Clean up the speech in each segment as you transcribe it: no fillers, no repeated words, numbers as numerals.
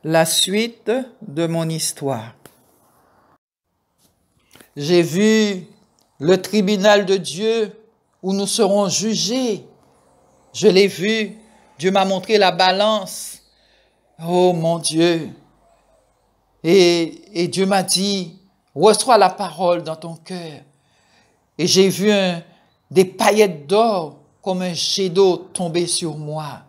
La suite de mon histoire. J'ai vu le tribunal de Dieu où nous serons jugés. Je l'ai vu. Dieu m'a montré la balance. Oh mon Dieu. Et Dieu m'a dit, reçois la parole dans ton cœur. Et j'ai vu des paillettes d'or comme un jet d'eau tomber sur moi.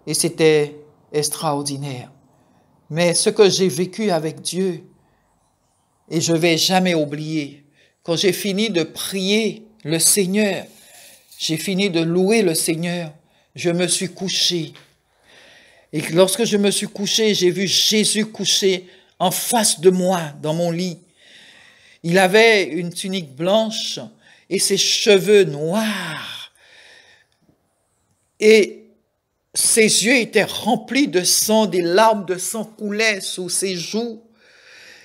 Et c'était extraordinaire. Mais ce que j'ai vécu avec Dieu, et je ne vais jamais oublier, quand j'ai fini de prier le Seigneur, j'ai fini de louer le Seigneur, je me suis couché. Et lorsque je me suis couché, j'ai vu Jésus couché en face de moi dans mon lit. Il avait une tunique blanche et ses cheveux noirs. Et ses yeux étaient remplis de sang, des larmes de sang coulaient sous ses joues.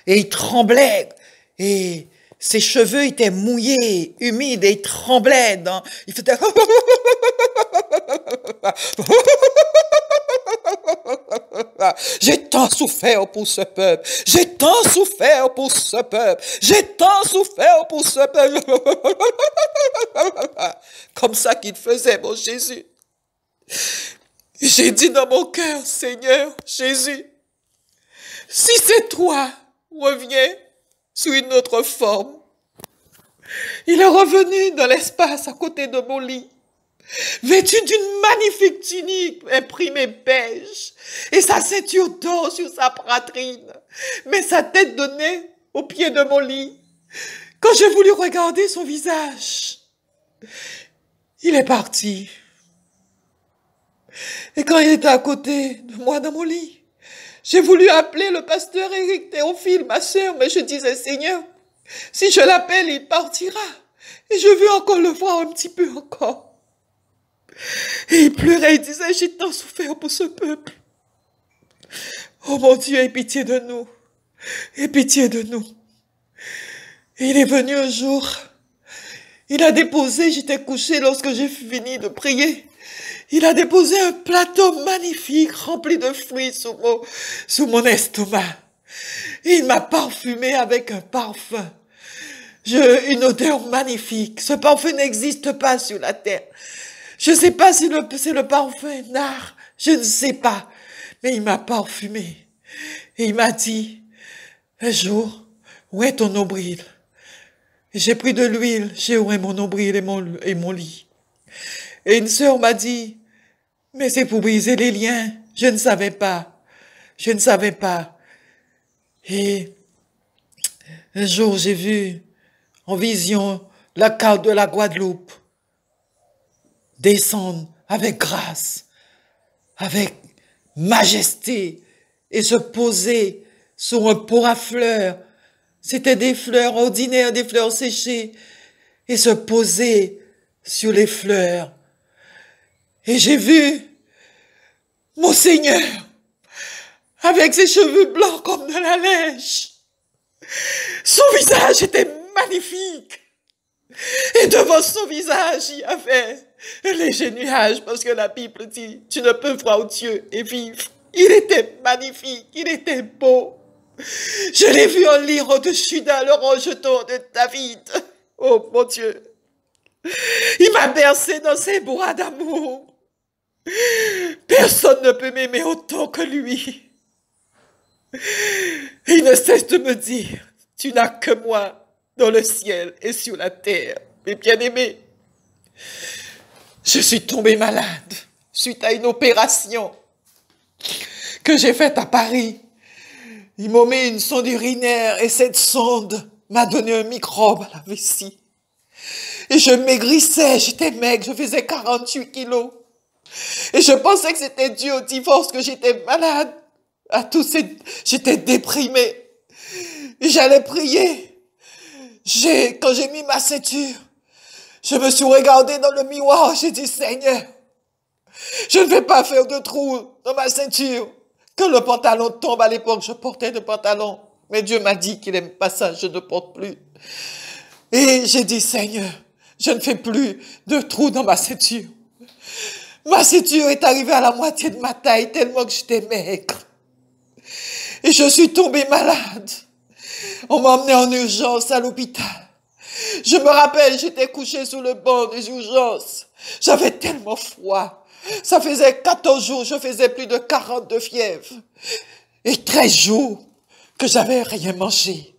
Et il tremblait. Et ses cheveux étaient mouillés, humides, et il tremblait. Il faisait... J'ai tant souffert pour ce peuple. J'ai tant souffert pour ce peuple. J'ai tant souffert pour ce peuple. Comme ça qu'il faisait, mon Jésus. J'ai dit dans mon cœur, Seigneur, Jésus, si c'est toi, reviens sous une autre forme. Il est revenu dans l'espace à côté de mon lit, vêtu d'une magnifique tunique imprimée beige et sa ceinture d'or sur sa poitrine, mais sa tête donnée au pied de mon lit. Quand j'ai voulu regarder son visage, il est parti. Et quand il était à côté de moi dans mon lit, j'ai voulu appeler le pasteur Éric Théophile, ma sœur, mais je disais, Seigneur, si je l'appelle, il partira. Et je veux encore le voir un petit peu encore. Et il pleurait, il disait, j'ai tant souffert pour ce peuple. Oh mon Dieu, aie pitié de nous. Aie pitié de nous. Et il est venu un jour. Il a déposé, j'étais couchée lorsque j'ai fini de prier. Il a déposé un plateau magnifique rempli de fruits sous mon estomac. Et il m'a parfumé avec un parfum. Une odeur magnifique. Ce parfum n'existe pas sur la terre. Je ne sais pas si c'est le parfum nard. Je ne sais pas. Mais il m'a parfumé. Et il m'a dit, un jour, où est ton nombril? Et j'ai pris de l'huile, j'ai oué mon nombril et mon lit. Et une sœur m'a dit, mais c'est pour briser les liens. Je ne savais pas. Je ne savais pas. Et un jour, j'ai vu en vision la carte de la Guadeloupe descendre avec grâce, avec majesté et se poser sur un pot à fleurs. C'était des fleurs ordinaires, des fleurs séchées, et se poser sur les fleurs. Et j'ai vu mon Seigneur avec ses cheveux blancs comme de la neige. Son visage était magnifique. Et devant son visage, il y avait un léger nuage, parce que la Bible dit, tu ne peux voir Dieu et vivre. Il était magnifique, il était beau. Je l'ai vu en lyre de Judas, le rejeton de David. Oh mon Dieu. Il m'a bercé dans ses bras d'amour. Personne ne peut m'aimer autant que lui. Et il ne cesse de me dire, tu n'as que moi dans le ciel et sur la terre. Mes bien-aimés, je suis tombée malade suite à une opération que j'ai faite à Paris. Ils m'ont mis une sonde urinaire et cette sonde m'a donné un microbe à la vessie. Et je maigrissais, j'étais maigre, je faisais 48 kilos. Et je pensais que c'était dû au divorce, que j'étais malade. J'étais déprimée. Et j'allais prier. Quand j'ai mis ma ceinture, je me suis regardée dans le miroir, j'ai dit, Seigneur, je ne vais pas faire de trou dans ma ceinture. Que le pantalon tombe, à l'époque, je portais de pantalon. Mais Dieu m'a dit qu'il n'aime pas ça, je ne porte plus. Et j'ai dit, Seigneur, je ne fais plus de trou dans ma ceinture. Ma ceinture est arrivée à la moitié de ma taille, tellement que j'étais maigre. Et je suis tombée malade. On m'a emmenée en urgence à l'hôpital. Je me rappelle, j'étais couchée sous le banc des urgences. J'avais tellement froid. Ça faisait 14 jours, je faisais plus de 40 de fièvre. Et 13 jours que j'avais rien mangé.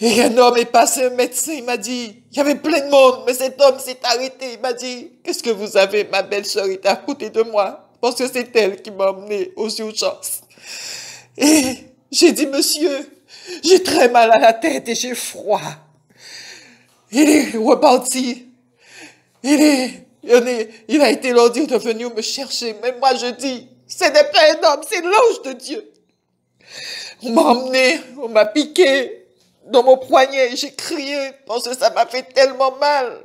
Et un homme est passé, un médecin, il m'a dit, il y avait plein de monde, mais cet homme s'est arrêté. Il m'a dit, qu'est-ce que vous avez? Ma belle-sœur était à côté de moi, parce que c'est elle qui m'a emmené aux urgences. Et j'ai dit, monsieur, j'ai très mal à la tête et j'ai froid. Il est reparti. Il a été l'ordi de venir me chercher. Mais moi, je dis, ce n'est pas un homme, c'est l'ange de Dieu. On m'a emmené, on m'a piqué dans mon poignet. J'ai crié parce que ça m'a fait tellement mal.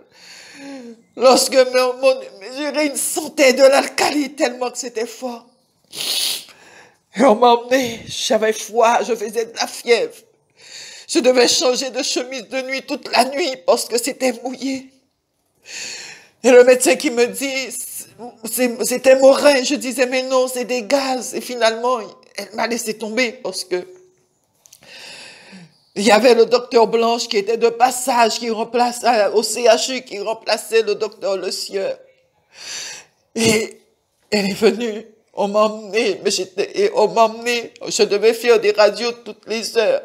Lorsque mes urines sentaient de l'alcali tellement que c'était fort. Et on m'a emmené, j'avais froid, je faisais de la fièvre. Je devais changer de chemise de nuit toute la nuit parce que c'était mouillé. Et le médecin qui me dit, c'était mon rein. Je disais, mais non, c'est des gaz. Et finalement, elle m'a laissé tomber parce que il y avait le docteur Blanche qui était de passage, qui remplaçait au CHU, qui remplaçait le docteur Le Sieur. Et elle est venue, on m'a emmené, je devais faire des radios toutes les heures.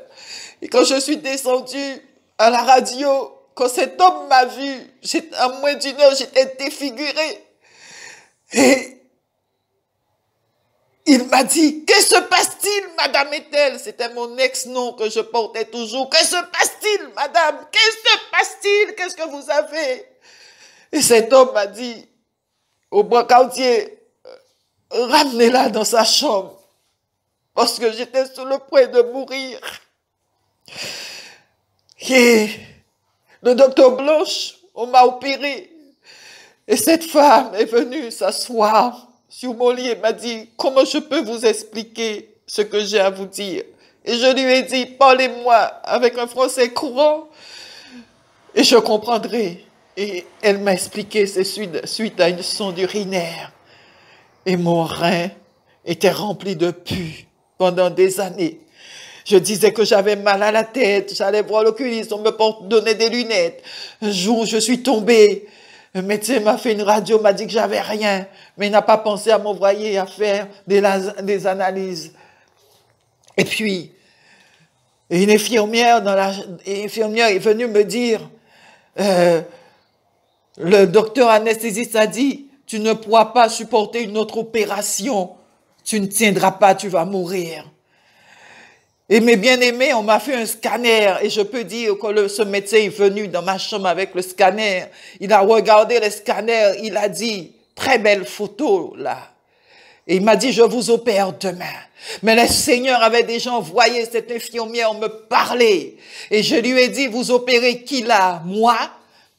Et quand je suis descendue à la radio, quand cet homme m'a vu, en moins d'une heure, j'étais défigurée. Et il m'a dit, que se passe-t-il, madame est-elle? C'était mon ex-nom que je portais toujours. Que se passe-t-il, madame? Que se passe-t-il? Qu'est-ce que vous avez? Et cet homme m'a dit, au brancardier, ramenez-la dans sa chambre. Parce que j'étais sur le point de mourir. Et le docteur Blanche, on m'a opéré. Et cette femme est venue s'asseoir sur mon lit et m'a dit, comment je peux vous expliquer ce que j'ai à vous dire? Et je lui ai dit, parlez-moi avec un français courant et je comprendrai. Et elle m'a expliqué, c'est suite à une sonde urinaire. Et mon rein était rempli de pus pendant des années. Je disais que j'avais mal à la tête, j'allais voir l'oculiste, on me donnait des lunettes. Un jour, je suis tombée. Le médecin m'a fait une radio, m'a dit que j'avais rien, mais il n'a pas pensé à m'envoyer à faire des analyses. Et puis, une infirmière est venue me dire, le docteur anesthésiste a dit, tu ne pourras pas supporter une autre opération, tu ne tiendras pas, tu vas mourir. Et mes bien-aimés, on m'a fait un scanner et je peux dire que ce médecin est venu dans ma chambre avec le scanner. Il a regardé le scanner, il a dit, très belle photo là. Et il m'a dit, je vous opère demain. Mais le Seigneur avait déjà envoyé cette infirmière me parler. Et je lui ai dit, vous opérez qui là? Moi?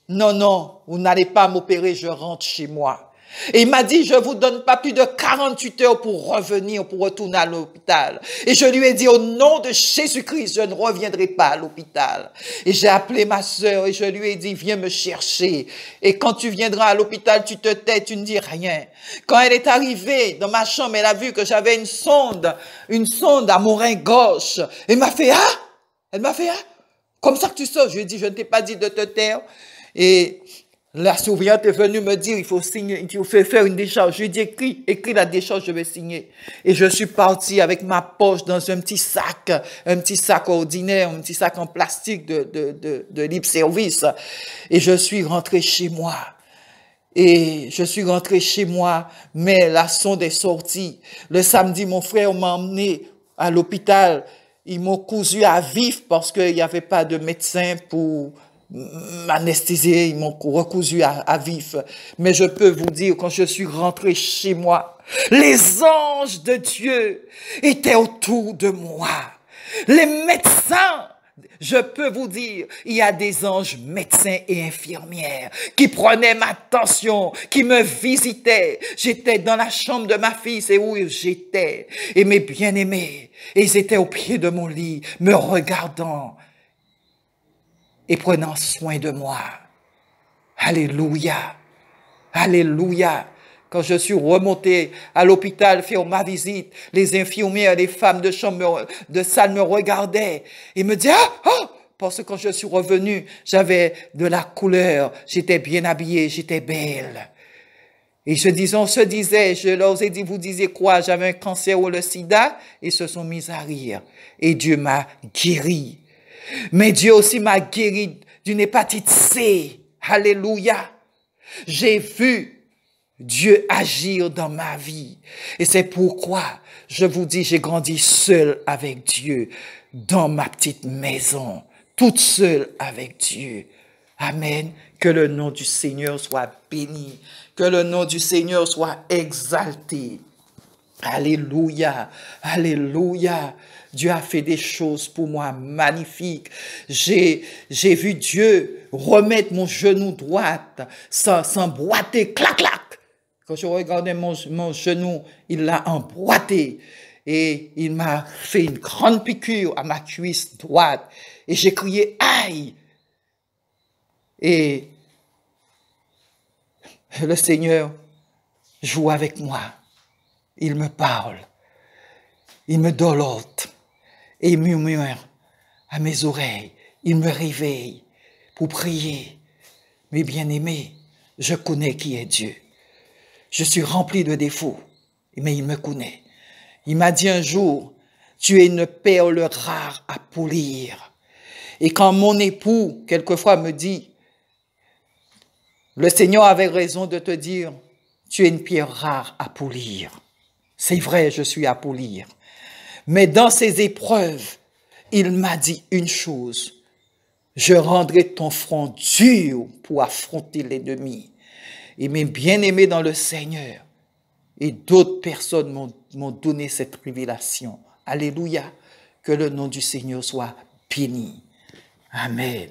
Non, non, vous n'allez pas m'opérer, je rentre chez moi. Et il m'a dit, je vous donne pas plus de 48 heures pour revenir, pour retourner à l'hôpital. Et je lui ai dit, au nom de Jésus-Christ, je ne reviendrai pas à l'hôpital. Et j'ai appelé ma sœur et je lui ai dit, viens me chercher. Et quand tu viendras à l'hôpital, tu te tais, tu ne dis rien. Quand elle est arrivée dans ma chambre, elle a vu que j'avais une sonde à mon rein gauche. Elle m'a fait, comme ça que tu sors. Je lui ai dit, je ne t'ai pas dit de te taire. Et la surveillante est venue me dire, il faut signer, il faut faire une décharge. Je lui ai dit, écris la décharge, je vais signer. Et je suis parti avec ma poche dans un petit sac ordinaire, un petit sac en plastique de libre service. Et je suis rentré chez moi. Mais la sonde est sortie. Le samedi, mon frère m'a emmené à l'hôpital. Ils m'ont cousu à vif parce qu'il n'y avait pas de médecin pour m'anesthésier, ils m'ont recousu à vif. Mais je peux vous dire, quand je suis rentré chez moi, les anges de Dieu étaient autour de moi. Les médecins, je peux vous dire, il y a des anges médecins et infirmières qui prenaient ma tension, qui me visitaient. J'étais dans la chambre de ma fille, c'est où j'étais. Et mes bien-aimés, ils étaient au pied de mon lit, me regardant et prenant soin de moi. Alléluia. Alléluia. Quand je suis remonté à l'hôpital faire ma visite, les infirmières, les femmes de chambre, de salle me regardaient et me disaient, parce que quand je suis revenu, j'avais de la couleur, j'étais bien habillée, j'étais belle. Et on se disait, je leur ai dit, vous disiez quoi? J'avais un cancer ou le sida? Ils se sont mis à rire. Et Dieu m'a guéri. Mais Dieu aussi m'a guéri d'une hépatite C. Alléluia. J'ai vu Dieu agir dans ma vie. Et c'est pourquoi je vous dis, j'ai grandi seul avec Dieu, dans ma petite maison, toute seule avec Dieu. Amen. Que le nom du Seigneur soit béni. Que le nom du Seigneur soit exalté. Alléluia. Alléluia. Dieu a fait des choses pour moi magnifiques. J'ai vu Dieu remettre mon genou droit sans boiter, clac, clac. Quand je regardais mon genou, il l'a emboîté. Et il m'a fait une grande piqûre à ma cuisse droite. Et j'ai crié, aïe! Et le Seigneur joue avec moi. Il me parle. Il me dolote. Et il murmure à mes oreilles. Il me réveille pour prier. Mes bien-aimés, je connais qui est Dieu. Je suis rempli de défauts, mais il me connaît. Il m'a dit un jour, tu es une perle rare à polir. Et quand mon époux, quelquefois, me dit, le Seigneur avait raison de te dire, tu es une pierre rare à polir. C'est vrai, je suis à polir. Mais dans ces épreuves, il m'a dit une chose, je rendrai ton front dur pour affronter l'ennemi. Et mes bien-aimés dans le Seigneur, et d'autres personnes m'ont donné cette révélation. Alléluia, que le nom du Seigneur soit béni. Amen.